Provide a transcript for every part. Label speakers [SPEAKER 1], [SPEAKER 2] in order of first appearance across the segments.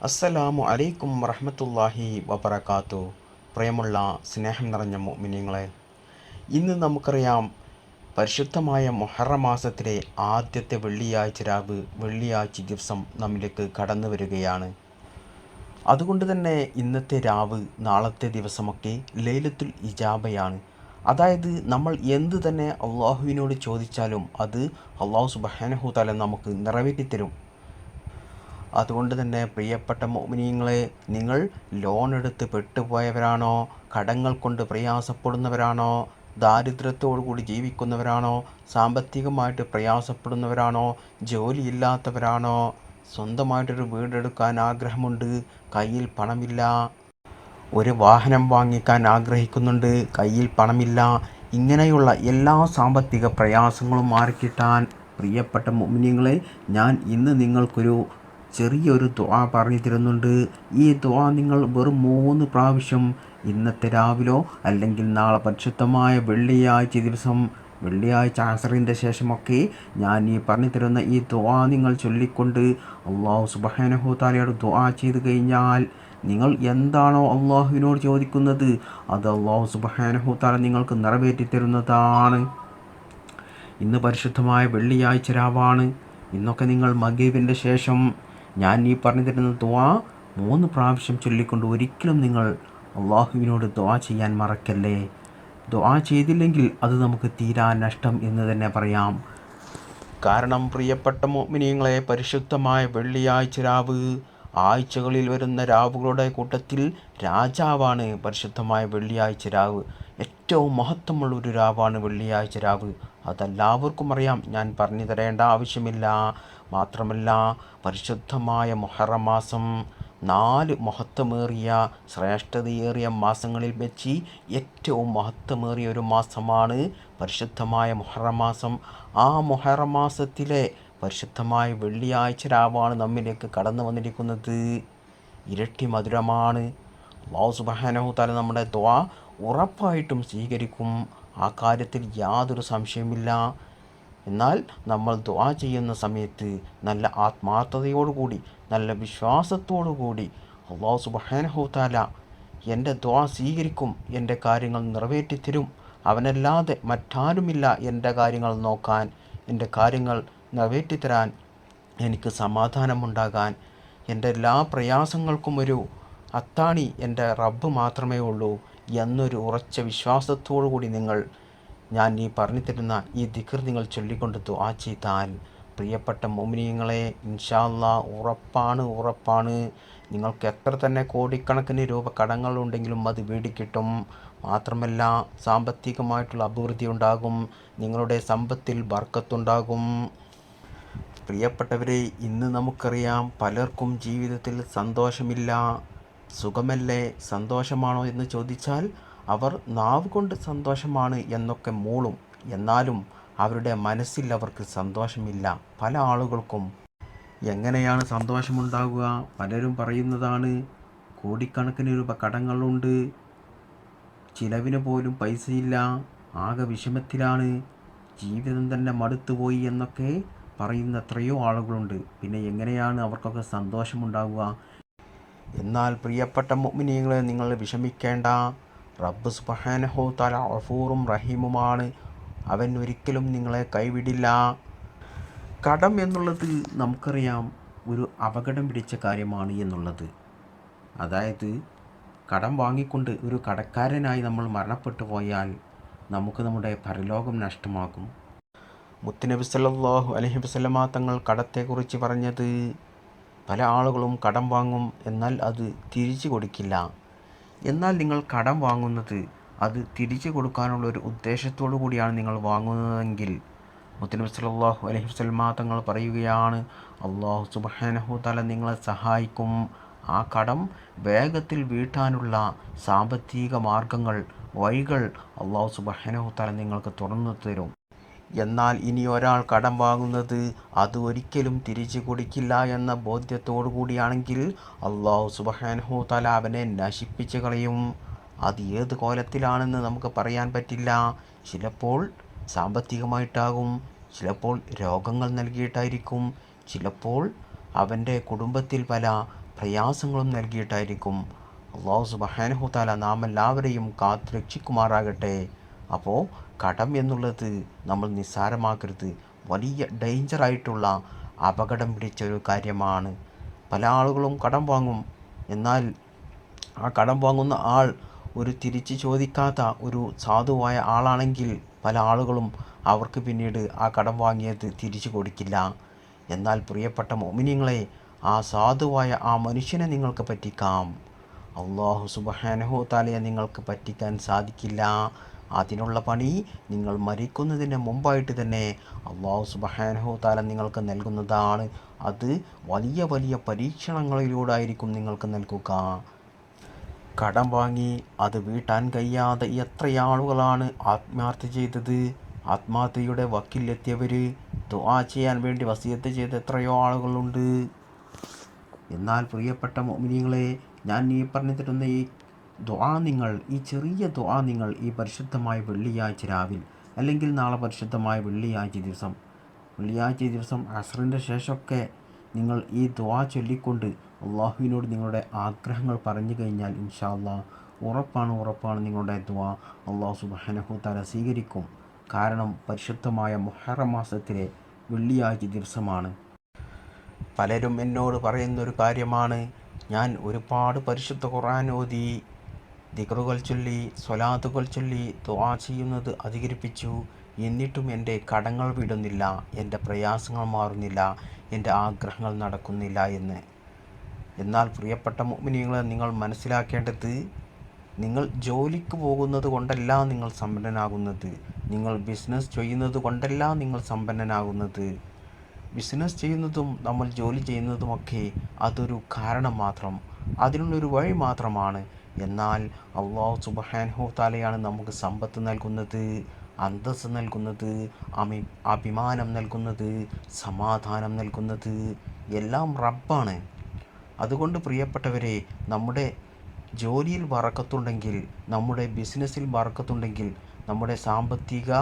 [SPEAKER 1] അസ്സലാമു അലൈക്കും വറഹ്മത്തുള്ളാഹി വബറകാത്തു. പ്രിയമുള്ള സ്നേഹം നിറഞ്ഞ മുഅ്മിനീങ്ങളെ, ഇന്ന് നമുക്കറിയാം പരിശുദ്ധമായ മുഹറം മാസത്തിലെ ആദ്യത്തെ വെള്ളിയാഴ്ച രാവ്, വെള്ളിയാഴ്ച ദിവസം നമ്മിലേക്ക് കടന്നു വരികയാണ്. അതുകൊണ്ട് തന്നെ ഇന്നത്തെ രാവ്, നാളത്തെ ദിവസമൊക്കെ ലൈലത്തുൽ ഇജാബയാണ്. അതായത് നമ്മൾ എന്ത് തന്നെ അള്ളാഹുവിനോട് ചോദിച്ചാലും അത് അള്ളാഹു സുബ്ഹാനഹു തആല നമുക്ക് നിറവേറ്റിത്തരും. അതുകൊണ്ട് തന്നെ പ്രിയപ്പെട്ട മുഅ്മിനീങ്ങളെ, നിങ്ങൾ ലോൺ എടുത്ത് പെട്ടുപോയവരാണോ, കടങ്ങൾ കൊണ്ട് പ്രയാസപ്പെടുന്നവരാണോ, ദാരിദ്ര്യത്തോടു കൂടി ജീവിക്കുന്നവരാണോ, സാമ്പത്തികമായിട്ട് പ്രയാസപ്പെടുന്നവരാണോ, ജോലിയില്ലാത്തവരാണോ, സ്വന്തമായിട്ടൊരു വീടെടുക്കാൻ ആഗ്രഹമുണ്ട്, കയ്യിൽ പണമില്ല, ഒരു വാഹനം വാങ്ങിക്കാൻ ആഗ്രഹിക്കുന്നുണ്ട്, കയ്യിൽ പണമില്ല, ഇങ്ങനെയുള്ള എല്ലാ സാമ്പത്തിക പ്രയാസങ്ങളും മാറിക്കിട്ടാൻ പ്രിയപ്പെട്ട മുഅ്മിനീങ്ങളെ, ഞാൻ ഇന്ന് നിങ്ങൾക്കൊരു ചെറിയൊരു ദുആ പറഞ്ഞു തരുന്നുണ്ട്. ഈ ദുആ നിങ്ങൾ വെറും 3 പ്രാവശ്യം ഇന്നത്തെ രാവിലോ അല്ലെങ്കിൽ നാളെ പരിശുദ്ധമായ വെള്ളിയാഴ്ച ദിവസം, വെള്ളിയാഴ്ച അസറിൻ്റെ ശേഷമൊക്കെ ഞാൻ ഈ പറഞ്ഞു തരുന്ന ഈ ദുആ നിങ്ങൾ ചൊല്ലിക്കൊണ്ട് അല്ലാഹു സുബ്ഹാനഹു തആലയോട് ദുആ ചെയ്ത് കഴിഞ്ഞാൽ നിങ്ങൾ എന്താണോ അള്ളാഹുവിനോട് ചോദിക്കുന്നത് അത് അല്ലാഹു സുബ്ഹാനഹു തആല നിങ്ങൾക്ക് നിറവേറ്റി തരുന്നതാണ്. ഇന്ന് പരിശുദ്ധമായ വെള്ളിയാഴ്ച രാവാണ്. ഇന്നൊക്കെ നിങ്ങൾ മഗ്‌രിബിൻ്റെ ശേഷം ഞാൻ ഈ പറഞ്ഞു തരുന്ന ദുആ 3 പ്രാവശ്യം ചൊല്ലിക്കൊണ്ട് ഒരിക്കലും നിങ്ങൾ അള്ളാഹുവിനോട് ദുആ ചെയ്യാൻ മറക്കല്ലേ. ദുആ ചെയ്തില്ലെങ്കിൽ അത് നമുക്ക് തീരാ നഷ്ടം എന്ന് തന്നെ പറയാം. കാരണം പ്രിയപ്പെട്ട മുഅ്മിനീങ്ങളെ, പരിശുദ്ധമായ വെള്ളിയാഴ്ച രാവ് ആഴ്ചകളിൽ വരുന്ന രാവുകളുടെ കൂട്ടത്തിൽ രാജാവാണ് പരിശുദ്ധമായ വെള്ളിയാഴ്ച രാവ്. ഏറ്റവും മഹത്വമുള്ളൊരു രാവാണ് വെള്ളിയാഴ്ച രാവ്. അതെല്ലാവർക്കും അറിയാം, ഞാൻ പറഞ്ഞു തരേണ്ട ആവശ്യമില്ല. മാത്രമല്ല, പരിശുദ്ധമായ മുഹറം മാസം 4 മഹത്വമേറിയ ശ്രേഷ്ഠതയേറിയ മാസങ്ങളിൽ വെച്ച് ഏറ്റവും മഹത്വമേറിയ ഒരു മാസമാണ് പരിശുദ്ധമായ മുഹറം മാസം. ആ മുഹറം മാസത്തിലെ പരിശുദ്ധമായ വെള്ളിയാഴ്ച രാവാണ് നമ്മിലേക്ക് കടന്നു വന്നിരിക്കുന്നത്. ഇരട്ടി മധുരമാണ്. അല്ലാഹു സുബ്ഹാനഹു തആല നമ്മുടെ ദുആ ഉറപ്പായിട്ടും സ്വീകരിക്കും, ആ കാര്യത്തിൽ യാതൊരു സംശയമില്ല. എന്നാൽ നമ്മൾ ദുആ ചെയ്യുന്ന സമയത്ത് നല്ല ആത്മാർത്ഥതയോടുകൂടി, നല്ല വിശ്വാസത്തോടുകൂടി അല്ലാഹു സുബ്ഹാനഹു തആല എൻ്റെ ദുആ സ്വീകരിക്കും, എൻ്റെ കാര്യങ്ങൾ നിറവേറ്റിത്തരും, അവനല്ലാതെ മറ്റാരുമില്ല എൻ്റെ കാര്യങ്ങൾ നോക്കാൻ, എൻ്റെ കാര്യങ്ങൾ നിറവേറ്റിത്തരാൻ, എനിക്ക് സമാധാനമുണ്ടാകാൻ, എൻ്റെ എല്ലാ പ്രയാസങ്ങൾക്കും ഒരു അത്താണി എൻ്റെ റബ്ബ് മാത്രമേ ഉള്ളൂ എന്നൊരു ഉറച്ച വിശ്വാസത്തോടു കൂടി നിങ്ങൾ ഞാൻ ഈ പറഞ്ഞു തരുന്ന ഈ ദിക്ർ നിങ്ങൾ ചൊല്ലിക്കൊണ്ട് ദുആ ചെയ്താൽ പ്രിയപ്പെട്ട മുഅ്മിനീങ്ങളെ, ഇൻഷാ അല്ലാഹ് ഉറപ്പാണ് നിങ്ങൾക്ക് എത്ര തന്നെ കോടിക്കണക്കിന് രൂപ കടങ്ങളുണ്ടെങ്കിലും അത് വീടിക്കിട്ടും. മാത്രമല്ല, സാമ്പത്തികമായിട്ടുള്ള അഭിവൃദ്ധി ഉണ്ടാകും, നിങ്ങളുടെ സമ്പത്തിൽ ബർക്കത്തുണ്ടാകും. പ്രിയപ്പെട്ടവരെ, ഇന്ന് നമുക്കറിയാം പലർക്കും ജീവിതത്തിൽ സന്തോഷമില്ല. സുഖമല്ലേ, സന്തോഷമാണോ എന്ന് ചോദിച്ചാൽ അവർ നാവ് കൊണ്ട് സന്തോഷമാണ് എന്നൊക്കെ മൂളും. എന്നാലും അവരുടെ മനസ്സിൽ അവർക്ക് സന്തോഷമില്ല. പല ആളുകൾക്കും എങ്ങനെയാണ് സന്തോഷമുണ്ടാകുക? പലരും പറയുന്നതാണ്, കോടിക്കണക്കിന് രൂപ കടങ്ങളുണ്ട്, ചിലവിന് പോലും പൈസയില്ല, ആകെ വിഷമത്തിലാണ്, ജീവിതം തന്നെ മടുത്തുപോയി എന്നൊക്കെ പറയുന്ന എത്രയോ ആളുകളുണ്ട്. പിന്നെ എങ്ങനെയാണ് അവർക്കൊക്കെ സന്തോഷമുണ്ടാവുക? എന്നാൽ പ്രിയപ്പെട്ട മുഅ്മിനീങ്ങളെ, നിങ്ങൾ വിഷമിക്കേണ്ട. റബ്ബ് സുബ്ഹാനഹു തആല ഗഫൂറും റഹീമുമാണ്. അവൻ ഒരിക്കലും നിങ്ങളെ കൈവിടില്ല. കടം എന്നുള്ളത് നമുക്കറിയാം ഒരു അപകടം പിടിച്ച കാര്യമാണ് എന്നുള്ളത്. അതായത് കടം വാങ്ങിക്കൊണ്ട് ഒരു കടക്കാരനായി നമ്മൾ മരണപ്പെട്ടു പോയാൽ നമുക്ക് നമ്മുടെ പരലോകം നഷ്ടമാകും. മുത്തുനബി സല്ലല്ലാഹു അലൈഹി വസല്ലമ തങ്ങൾ കടത്തെക്കുറിച്ച് പറഞ്ഞത്, പല ആളുകളും കടം വാങ്ങും, എന്നാൽ അത് തിരിച്ചു കൊടുക്കില്ല. എന്നാൽ നിങ്ങൾ കടം വാങ്ങുന്നത് അത് തിരിച്ചു കൊടുക്കാനുള്ള ഒരു ഉദ്ദേശത്തോടു കൂടിയാണ് നിങ്ങൾ വാങ്ങുന്നതെങ്കിൽ മുത്തുനബി സല്ലല്ലാഹു അലൈഹി വസല്ലമ തങ്ങൾ പറയുകയാണ്, അല്ലാഹു സുബ്ഹാനഹു തആല നിങ്ങളെ സഹായിക്കും. ആ കടം വേഗത്തിൽ വീട്ടാനുള്ള സാമ്പത്തിക മാർഗങ്ങൾ, വഴികൾ അല്ലാഹു സുബ്ഹാനഹു തആല നിങ്ങൾക്ക് തുറന്നു തരും. എന്നാൽ ഇനി ഒരാൾ കടം വാങ്ങുന്നത് അത് ഒരിക്കലും തിരിച്ചു കൊടുക്കില്ല എന്ന ബോധ്യത്തോടു കൂടിയാണെങ്കിൽ അല്ലാഹു സുബ്ഹാനഹു തആല അവനെ നശിപ്പിച്ച് കളയും. അത് ഏത് കോലത്തിലാണെന്ന് നമുക്ക് പറയാൻ പറ്റില്ല. ചിലപ്പോൾ സാമ്പത്തികമായിട്ടാകും, ചിലപ്പോൾ രോഗങ്ങൾ നൽകിയിട്ടായിരിക്കും, ചിലപ്പോൾ അവൻ്റെ കുടുംബത്തിൽ പല പ്രയാസങ്ങളും നൽകിയിട്ടായിരിക്കും. അല്ലാഹു സുബ്ഹാനഹു തആല നാം എല്ലാവരെയും കാത്ത് രക്ഷിക്കുമാറാകട്ടെ. അപ്പോൾ കടം എന്നുള്ളത് നമ്മൾ നിസ്സാരമാക്കരുത്. വലിയ ഡേഞ്ചറായിട്ടുള്ള അപകടം പിടിച്ച ഒരു കാര്യമാണ്. പല ആളുകളും കടം വാങ്ങും. എന്നാൽ ആ കടം വാങ്ങുന്ന ആൾ ഒരു തിരിച്ച് ചോദിക്കാത്ത ഒരു സാധുവായ ആളാണെങ്കിൽ പല ആളുകളും അവർക്ക് പിന്നീട് ആ കടം വാങ്ങിയത് തിരിച്ചു കൊടുക്കില്ല. എന്നാൽ പ്രിയപ്പെട്ട മുഅ്മിനീങ്ങളെ, ആ സാധുവായ ആ മനുഷ്യനെ നിങ്ങൾക്ക് പറ്റിക്കാം. അല്ലാഹു സുബ്ഹാനഹു തആലയെ നിങ്ങൾക്ക് പറ്റിക്കാൻ സാധിക്കില്ല. അതിനുള്ള പണി നിങ്ങൾ മരിക്കുന്നതിന് മുമ്പായിട്ട് തന്നെ അല്ലാഹു സുബ്ഹാനഹു തആല നിങ്ങൾക്ക് നൽകുന്നതാണ്. അത് വലിയ വലിയ പരീക്ഷണങ്ങളിലൂടെ ആയിരിക്കും നിങ്ങൾക്ക് നൽകുക. കടം വാങ്ങി അത് വീട്ടാൻ കഴിയാതെ എത്രയാളുകളാണ് ആത്മഹത്യ ചെയ്തത്. ആത്മഹത്യയുടെ വക്കിലെത്തിയവർ, ദുആ ചെയ്യാൻ വേണ്ടി വസിയത്ത് ചെയ്ത എത്രയോ ആളുകളുണ്ട്. എന്നാൽ പ്രിയപ്പെട്ട മുഅ്മിനീങ്ങളെ, ഞാൻ ഈ പറഞ്ഞു തരുന്ന ഈ ചെറിയ ദുആ നിങ്ങൾ ഈ പരിശുദ്ധമായ വെള്ളിയാഴ്ച രാവിലെ അല്ലെങ്കിൽ നാളെ പരിശുദ്ധമായ വെള്ളിയാഴ്ച ദിവസം അസ്റിൻ്റെ ശേഷമൊക്കെ നിങ്ങൾ ഈ ദുആ ചൊല്ലിക്കൊണ്ട് അള്ളാഹുവിനോട് നിങ്ങളുടെ ആഗ്രഹങ്ങൾ പറഞ്ഞു കഴിഞ്ഞാൽ ഇൻഷാ അല്ലാഹ് ഉറപ്പാണ് നിങ്ങളുടെ ദുആ അല്ലാഹു സുബ്ഹാനഹു തആല സ്വീകരിക്കും. കാരണം പരിശുദ്ധമായ മുഹറം മാസത്തിലെ വെള്ളിയാഴ്ച ദിവസമാണ്. പലരും എന്നോട് പറയുന്നൊരു കാര്യമാണ്, ഞാൻ ഒരുപാട് പരിശുദ്ധ ഖുർആൻ ഓതി, ദിക്റുകൾ ചൊല്ലി, സ്വലാത്തുകൾ ചൊല്ലി ദുആ ചെയ്യുന്നത് അധികരിപ്പിച്ചു, എന്നിട്ടും എൻ്റെ കടങ്ങൾ വിടുന്നില്ല, എൻ്റെ പ്രയാസങ്ങൾ മാറുന്നില്ല, എൻ്റെ ആഗ്രഹങ്ങൾ നടക്കുന്നില്ല എന്ന്. എന്നാൽ പ്രിയപ്പെട്ട മുഅ്മിനീങ്ങളെ, നിങ്ങൾ മനസ്സിലാക്കേണ്ടത്, നിങ്ങൾ ജോലിക്ക് പോകുന്നത് കൊണ്ടല്ല നിങ്ങൾ സമ്പന്നനാകുന്നത്. നിങ്ങൾ ബിസിനസ് ചെയ്യുന്നത് കൊണ്ടല്ല നിങ്ങൾ സമ്പന്നനാകുന്നത്. ബിസിനസ് ചെയ്യുന്നതും നമ്മൾ ജോലി ചെയ്യുന്നതുമൊക്കെ അതൊരു കാരണം മാത്രം, അതിനുള്ളൊരു വഴി മാത്രമാണ്. എന്നാൽ അല്ലാഹു സുബ്ഹാനഹു തആലയാണ് നമുക്ക് സമ്പത്ത് നൽകുന്നത്, അന്തസ്സ് നൽകുന്നത്, അഭിമാനം നൽകുന്നത്, സമാധാനം നൽകുന്നത് എല്ലാം റബ്ബാണ്. അതുകൊണ്ട് പ്രിയപ്പെട്ടവരെ, നമ്മുടെ ജോലിയിൽ ബറക്കത്തുണ്ടെങ്കിൽ, നമ്മുടെ ബിസിനസ്സിൽ ബറക്കത്തുണ്ടെങ്കിൽ, നമ്മുടെ സാമ്പത്തിക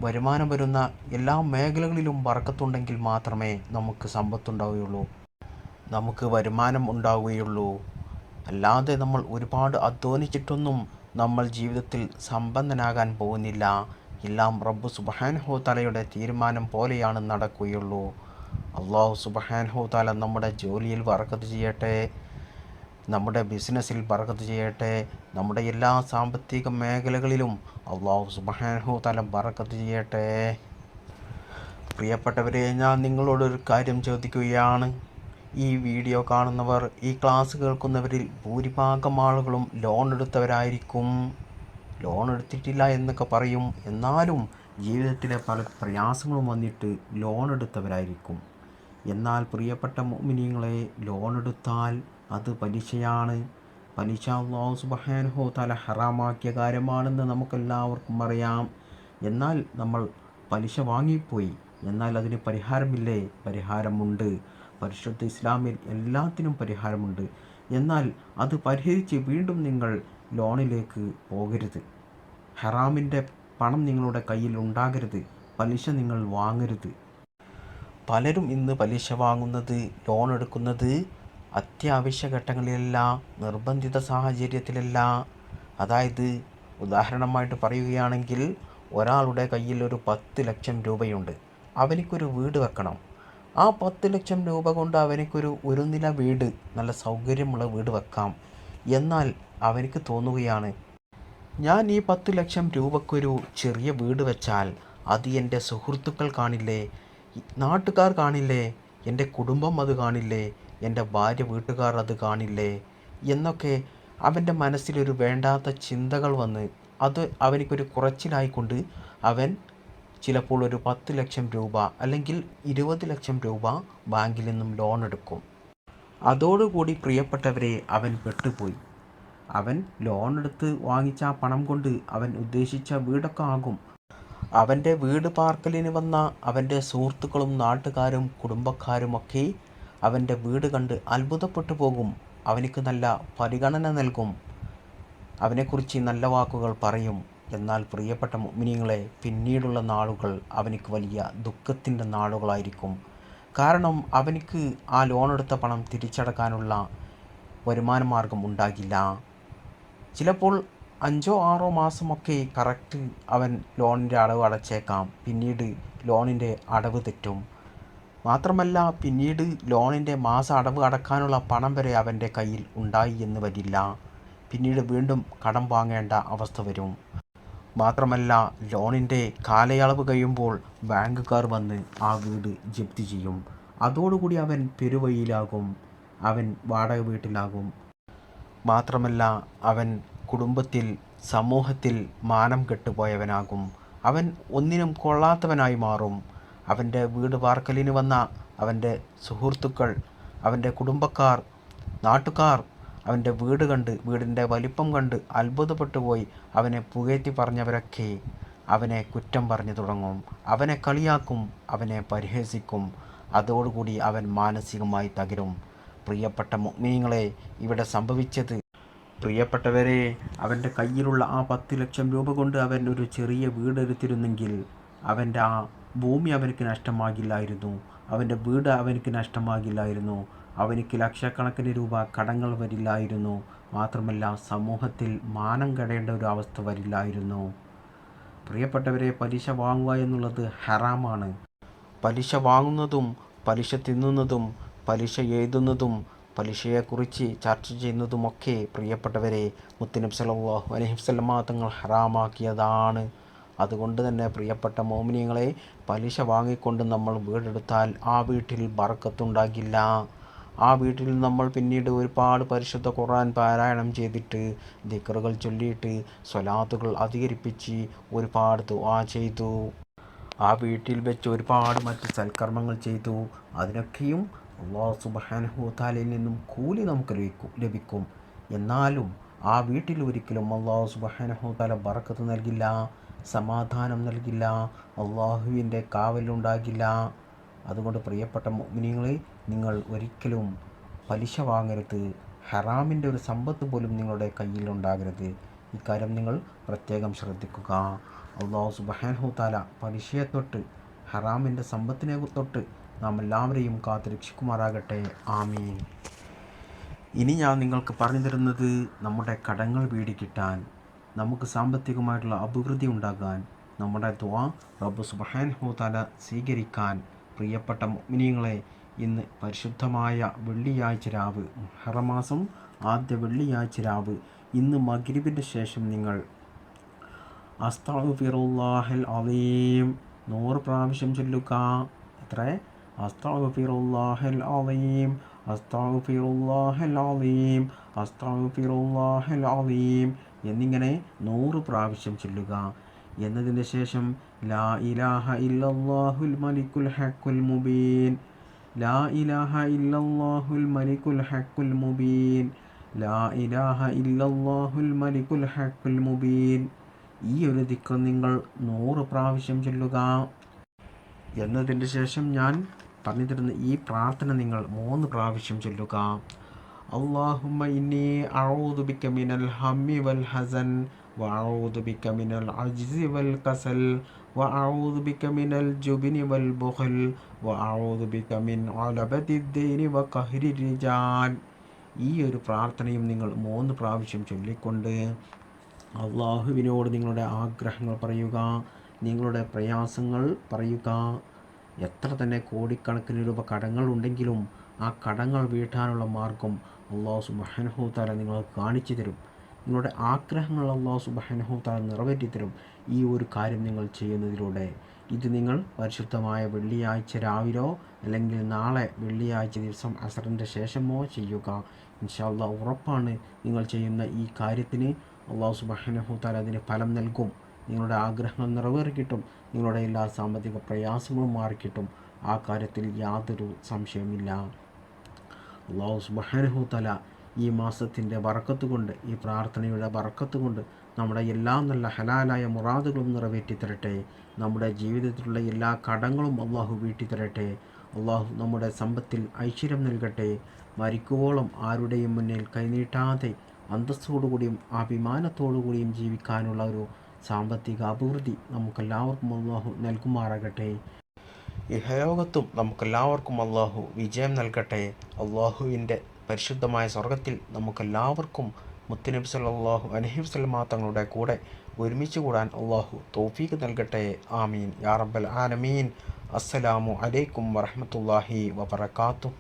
[SPEAKER 1] വരുമാനം വരുന്ന എല്ലാ മേഖലകളിലും ബറക്കത്തുണ്ടെങ്കിൽ മാത്രമേ നമുക്ക് സമ്പത്തുണ്ടാവുകയുള്ളൂ, നമുക്ക് വരുമാനം ഉണ്ടാവുകയുള്ളൂ. അല്ലാതെ നമ്മൾ ഒരുപാട് അധ്വാനിച്ചിട്ടൊന്നും നമ്മൾ ജീവിതത്തിൽ സമ്പന്നനാകാൻ പോകുന്നില്ല. എല്ലാം റബ്ബ് സുബ്ഹാനഹു തആലയുടെ തീരുമാനം പോലെയാണ് നടക്കുകയുള്ളൂ. അല്ലാഹു സുബ്ഹാനഹു തആല നമ്മുടെ ജോലിയിൽ ബറക്കത്ത് ചെയ്യട്ടെ, നമ്മുടെ ബിസിനസ്സിൽ ബറക്കത്ത് ചെയ്യട്ടെ, നമ്മുടെ എല്ലാ സാമ്പത്തിക മേഖലകളിലും അല്ലാഹു സുബ്ഹാനഹു തആല ബറക്കത്ത് ചെയ്യട്ടെ. പ്രിയപ്പെട്ടവരെ, ഞാൻ നിങ്ങളോടൊരു കാര്യം ചോദിക്കുകയാണ്. ഈ വീഡിയോ കാണുന്നവർ, ഈ ക്ലാസ് കേൾക്കുന്നവരിൽ ഭൂരിഭാഗം ആളുകളും ലോൺ എടുത്തവരായിരിക്കും. ലോൺ എടുത്തിട്ടില്ല എന്നൊക്കെ പറയും, എന്നാലും ജീവിതത്തിലെ പല പ്രയാസങ്ങളും വന്നിട്ട് ലോൺ എടുത്തവരായിരിക്കും. എന്നാൽ പ്രിയപ്പെട്ട മുഅ്മിനീങ്ങളെ, ലോൺ എടുത്താൽ അത് പലിശയാണ്. പലിശ അല്ലാഹു സുബ്ഹാനഹു തആല ഹറാമാക്കിയ കാര്യമാണെന്ന് നമുക്കെല്ലാവർക്കും അറിയാം. എന്നാൽ നമ്മൾ പലിശ വാങ്ങിപ്പോയി. എന്നാൽ അതിന് പരിഹാരമില്ലേ? പരിഹാരമുണ്ട്. പരിശുദ്ധ ഇസ്ലാമിൽ എല്ലാത്തിനും പരിഹാരമുണ്ട്. എന്നാൽ അത് പരിഹരിച്ച് വീണ്ടും നിങ്ങൾ ലോണിലേക്ക് പോകരുത്. ഹറാമിൻ്റെ പണം നിങ്ങളുടെ കയ്യിൽ ഉണ്ടാകരുത്. പലിശ നിങ്ങൾ വാങ്ങരുത്. പലരും ഇന്ന് പലിശ വാങ്ങുന്നത്, ലോൺ എടുക്കുന്നത് അത്യാവശ്യ ഘട്ടങ്ങളിലല്ല, നിർബന്ധിത സാഹചര്യത്തിലല്ല. അതായത് ഉദാഹരണമായിട്ട് പറയുകയാണെങ്കിൽ, ഒരാളുടെ കയ്യിൽ ഒരു 10 ലക്ഷം രൂപയുണ്ട്. അവനിക്കൊരു വീട് വെക്കണം. ആ 10 ലക്ഷം രൂപ കൊണ്ട് ഒരു നില വീട്, നല്ല സൗകര്യമുള്ള വീട് വെക്കാം. എന്നാൽ അവനിക്ക് തോന്നുകയാണ്, ഞാൻ ഈ 10 ലക്ഷം രൂപക്കൊരു ചെറിയ വീട് വെച്ചാൽ അത് എൻ്റെ സുഹൃത്തുക്കൾ കാണില്ലേ, നാട്ടുകാർ കാണില്ലേ, എൻ്റെ കുടുംബം അത് കാണില്ലേ, എൻ്റെ ഭാര്യ വീട്ടുകാർ അത് കാണില്ലേ എന്നൊക്കെ അവൻ്റെ മനസ്സിലൊരു വേണ്ടാത്ത ചിന്തകൾ വന്ന് അത് അവനിക്കൊരു കുറച്ചിലായിക്കൊണ്ട് അവൻ ചിലപ്പോൾ ഒരു 10 ലക്ഷം രൂപ അല്ലെങ്കിൽ 20 ലക്ഷം രൂപ ബാങ്കിൽ നിന്നും ലോൺ എടുക്കും. അതോടുകൂടി പ്രിയപ്പെട്ടവരെ, അവൻ പെട്ടുപോയി. അവൻ ലോൺ എടുത്ത് വാങ്ങിച്ച ആ പണം കൊണ്ട് അവൻ ഉദ്ദേശിച്ച വീടൊക്കെ ആകും. അവൻ്റെ വീട് പാർക്കലിന് വന്ന അവൻ്റെ സുഹൃത്തുക്കളും നാട്ടുകാരും കുടുംബക്കാരുമൊക്കെ അവൻ്റെ വീട് കണ്ട് അത്ഭുതപ്പെട്ടു പോകും. അവനിക്ക് നല്ല പരിഗണന നൽകും, അവനെക്കുറിച്ച് നല്ല വാക്കുകൾ പറയും. എന്നാൽ പ്രിയപ്പെട്ട മുഅ്മിനീങ്ങളെ, പിന്നീടുള്ള നാളുകൾ അവനിക്ക് വലിയ ദുഃഖത്തിൻ്റെ നാളുകളായിരിക്കും. കാരണം അവനിക്ക് ആ ലോൺ എടുത്ത പണം തിരിച്ചടക്കാനുള്ള വരുമാന മാർഗം ഉണ്ടാകില്ല. ചിലപ്പോൾ 5-6 മാസമൊക്കെ കറക്റ്റ് അവൻ ലോണിൻ്റെ അടവ് അടച്ചേക്കാം. പിന്നീട് ലോണിൻ്റെ അടവ് തെറ്റും. മാത്രമല്ല പിന്നീട് ലോണിൻ്റെ മാസ അടവ് അടക്കാനുള്ള പണം വരെ അവൻ്റെ കയ്യിൽ ഉണ്ടായി എന്ന് വരില്ല. പിന്നീട് വീണ്ടും കടം വാങ്ങേണ്ട അവസ്ഥ വരും. മാത്രമല്ല ലോണിൻ്റെ കാലയളവ് കഴിയുമ്പോൾ ബാങ്കുകാർ വന്ന് ആ വീട് ജപ്തി ചെയ്യും. അതോടുകൂടി അവൻ പെരുവഴിയിലാകും, അവൻ വാടക വീട്ടിലാകും. മാത്രമല്ല അവൻ കുടുംബത്തിൽ, സമൂഹത്തിൽ മാനം കെട്ടുപോയവനാകും. അവൻ ഒന്നിനും കൊള്ളാത്തവനായി മാറും. അവൻ്റെ വീട് പാർക്കലിന് വന്ന അവൻ്റെ സുഹൃത്തുക്കൾ, അവൻ്റെ കുടുംബക്കാർ, നാട്ടുകാർ അവൻ്റെ വീട് കണ്ട്, വീടിൻ്റെ വലിപ്പം കണ്ട് അത്ഭുതപ്പെട്ടു പോയി അവനെ പുകഴ്ത്തി പറഞ്ഞവരൊക്കെ അവനെ കുറ്റം പറഞ്ഞു തുടങ്ങും. അവനെ കളിയാക്കും, അവനെ പരിഹസിക്കും. അതോടുകൂടി അവൻ മാനസികമായി തകരും. പ്രിയപ്പെട്ട മുഅ്മിനീങ്ങളെ, ഇവിടെ സംഭവിച്ചത്, പ്രിയപ്പെട്ടവരെ, അവൻ്റെ കയ്യിലുള്ള ആ 10 ലക്ഷം രൂപ കൊണ്ട് അവൻ ഒരു ചെറിയ വീടെടുത്തിരുന്നെങ്കിൽ അവൻ്റെ ആ ഭൂമി അവനക്ക് നഷ്ടമാകില്ലായിരുന്നു, അവൻ്റെ വീട് അവനക്ക് നഷ്ടമാകില്ലായിരുന്നു, അവനിക്ക് ലക്ഷക്കണക്കിന് രൂപ കടങ്ങൾ വരില്ലായിരുന്നു. മാത്രമല്ല സമൂഹത്തിൽ മാനം കെടേണ്ട ഒരു അവസ്ഥ വരില്ലായിരുന്നു. പ്രിയപ്പെട്ടവരെ, പലിശ വാങ്ങുക എന്നുള്ളത് ഹറാമാണ്. പലിശ വാങ്ങുന്നതും പലിശ തിന്നുന്നതും പലിശ എഴുതുന്നതും പലിശയെക്കുറിച്ച് ചർച്ച ചെയ്യുന്നതുമൊക്കെ പ്രിയപ്പെട്ടവരെ മുത്തുനബി സല്ലല്ലാഹു അലൈഹി വസല്ലമ തങ്ങൾ ഹറാമാക്കിയതാണ്. അതുകൊണ്ട് തന്നെ പ്രിയപ്പെട്ട മോമിനിയങ്ങളെ, പലിശ വാങ്ങിക്കൊണ്ട് നമ്മൾ വീടെടുത്താൽ ആ വീട്ടിൽ ബർക്കത്തുണ്ടാകില്ല. ആ വീട്ടിൽ നമ്മൾ പിന്നീട് ഒരുപാട് പരിശുദ്ധ ഖുർആൻ പാരായണം ചെയ്തിട്ട്, ദിക്റുകൾ ചൊല്ലിയിട്ട്, സ്വലാത്തുകൾ അധികരിപ്പിച്ച് ഒരുപാട് ദുആ ചെയ്തു, ആ വീട്ടിൽ വെച്ച് ഒരുപാട് മറ്റ് സൽക്കർമ്മങ്ങൾ ചെയ്തു, അതിനൊക്കെയും അല്ലാഹു സുബ്ഹാനഹു വ തആലയിൽ നിന്നും കൂലി നമുക്ക് ലഭിക്കും. എന്നാലും ആ വീട്ടിൽ ഒരിക്കലും അല്ലാഹു സുബ്ഹാനഹു വ തആല ബർക്കത്ത് നൽകില്ല, സമാധാനം നൽകില്ല, അള്ളാഹുവിൻ്റെ കാവലുണ്ടാകില്ല. അതുകൊണ്ട് പ്രിയപ്പെട്ട മുഅ്മിനീങ്ങളെ, നിങ്ങൾ ഒരിക്കലും പലിശ വാങ്ങരുത്. ഹറാമിൻ്റെ ഒരു സമ്പത്ത് പോലും നിങ്ങളുടെ കയ്യിലുണ്ടാകരുത്. ഇക്കാര്യം നിങ്ങൾ പ്രത്യേകം ശ്രദ്ധിക്കുക. അല്ലാഹു സുബ്ഹാനഹു വ തആല പലിശയെ തൊട്ട്, ഹറാമിൻ്റെ സമ്പത്തിനെ തൊട്ട് നാം എല്ലാവരെയും കാത്ത് രക്ഷിക്കുമാറാകട്ടെ. ആമീൻ. ഇനി ഞാൻ നിങ്ങൾക്ക് പറഞ്ഞു തരുന്നത്, നമ്മുടെ കടങ്ങൾ വീടിക്കിട്ടാൻ, നമുക്ക് സാമ്പത്തികമായിട്ടുള്ള അഭിവൃദ്ധി ഉണ്ടാകാൻ, നമ്മുടെ ദുആ റബ്ബ് സുബ്ഹാനഹു വ തആല സ്വീകരിക്കാൻ. പ്രിയപ്പെട്ട മുഅ്മിനീങ്ങളെ, ഇന്ന് പരിശുദ്ധമായ വെള്ളിയാഴ്ച രാവ്, മുഹറം മാസം ആദ്യ വെള്ളിയാഴ്ച രാവ്, ഇന്ന് മഗ്രിബിൻ്റെ ശേഷം നിങ്ങൾ അസ്തഗ്ഫിറുല്ലാഹൽ അലീം 100 പ്രാവശ്യം ചൊല്ലുക. എത്ര? അസ്തഗ്ഫിറുല്ലാഹൽ അലീം, അസ്തഗ്ഫിറുല്ലാഹൽ അലീം, അസ്തഗ്ഫിറുല്ലാഹൽ അലീം എന്നിങ്ങനെ 100 പ്രാവശ്യം ചൊല്ലുക. എന്നതിന് ശേഷം ലാ ഇലാഹ ഇല്ലല്ലാഹുൽ മലിക്കുൽ ഹഖുൽ മുബീൻ, ലാ ഇലാഹ ഇല്ലല്ലാഹുൽ മലിക്കുൽ ഹഖുൽ മുബീൻ, ലാ ഇലാഹ ഇല്ലല്ലാഹുൽ മലിക്കുൽ ഹഖുൽ മുബീൻ. ഈ ഒരു ദിക്ർ നിങ്ങൾ 100 പ്രാവശ്യം ചൊല്ലുക. എന്നതിൻ്റെ ശേഷം ഞാൻ പറഞ്ഞു തരുന്ന ഈ പ്രാർത്ഥന നിങ്ങൾ 3 പ്രാവശ്യം ചൊല്ലുക. അല്ലാഹുമ്മ ഇന്നി അഊദു ബിക മിനൽ ഹമ്മി വൽ ഹസൻ വഅഊദു ബിക മിനൽ അജ്സി വൽ കസൽ വഅഊദു ബിക മിനൽ ജുബ്നി വൽ ബുഖൽ വഅഊദു ബിക മിൻ അലബതിദ് ദൈനി വ ഖഹ്രി റിജാൽ. ഈ ഒരു പ്രാർത്ഥനയും നിങ്ങൾ 3 പ്രാവശ്യം ചൊല്ലിക്കൊണ്ട് അള്ളാഹുവിനോട് നിങ്ങളുടെ ആഗ്രഹങ്ങൾ പറയുക, നിങ്ങളുടെ പ്രയാസങ്ങൾ പറയുക. എത്ര തന്നെ കോടിക്കണക്കിന് രൂപ കടങ്ങൾ ഉണ്ടെങ്കിലും ആ കടങ്ങൾ വീട്ടാനുള്ള മാർഗം അല്ലാഹു സുബ്ഹാനഹു വ തആല നിങ്ങൾക്ക് കാണിച്ചു തരും. നിങ്ങളുടെ ആഗ്രഹങ്ങൾ അല്ലാഹു സുബ്ഹാനഹു വ തആല നിറവേറ്റി തരും ഈ ഒരു കാര്യം നിങ്ങൾ ചെയ്യുന്നതിലൂടെ. ഇത് നിങ്ങൾ പരിശുദ്ധമായ വെള്ളിയാഴ്ച രാവിലോ അല്ലെങ്കിൽ നാളെ വെള്ളിയാഴ്ച ദിവസം അസറിൻ്റെ ശേഷമോ ചെയ്യുക. ഇൻഷാ അല്ലാഹ് ഉറപ്പാണ്, നിങ്ങൾ ചെയ്യുന്ന ഈ കാര്യത്തിന് അല്ലാഹു സുബ്ഹാനഹു വ തആല അതിന് ഫലം നൽകും. നിങ്ങളുടെ ആഗ്രഹങ്ങൾ നിറവേറിക്കിട്ടും, നിങ്ങളുടെ എല്ലാ സാമ്പത്തിക പ്രയാസങ്ങളും മാറിക്കിട്ടും. ആ കാര്യത്തിൽ യാതൊരു സംശയവുമില്ല. അല്ലാഹു സുബ്ഹാനഹു വ തആല ഈ മാസത്തിൻ്റെ ബറക്കത്ത് കൊണ്ട്, ഈ പ്രാർത്ഥനയുടെ ബറക്കത്ത് കൊണ്ട് നമ്മുടെ എല്ലാ നല്ല ഹലാലായ മുറാദുകളും നിറവേറ്റി തരട്ടെ. നമ്മുടെ ജീവിതത്തിലുള്ള എല്ലാ കടങ്ങളും അല്ലാഹു വീട്ടി തരട്ടെ. അല്ലാഹു നമ്മുടെ സമ്പത്തിൽ ഐശ്വര്യം നൽകട്ടെ. മരിക്കുവോളം ആരുടെയും മുന്നിൽ കൈനീട്ടാതെ അന്തസ്സോടുകൂടിയും അഭിമാനത്തോടുകൂടിയും ജീവിക്കാനുള്ള ഒരു സാമ്പത്തിക അഭിവൃദ്ധി നമുക്കെല്ലാവർക്കും അല്ലാഹു നൽകുമാറാകട്ടെ. ഇഹലോകത്തും നമുക്കെല്ലാവർക്കും അള്ളാഹു വിജയം നൽകട്ടെ. അള്ളാഹുവിൻ്റെ പരിശുദ്ധമായ സ്വർഗത്തിൽ നമുക്കെല്ലാവർക്കും മുത്തുനബി സല്ലല്ലാഹു അലൈഹി വസല്ലമ തങ്ങളുടെ കൂടെ ഒരുമിച്ച് കൂടാൻ അള്ളാഹു തൗഫീഖ് നൽകട്ടെ. ആമീൻ യാ റബ്ബൽ ആലമീൻ. അസ്സലാമു അലൈക്കും വറഹ്മത്തുള്ളാഹി വബറകാതുഹു.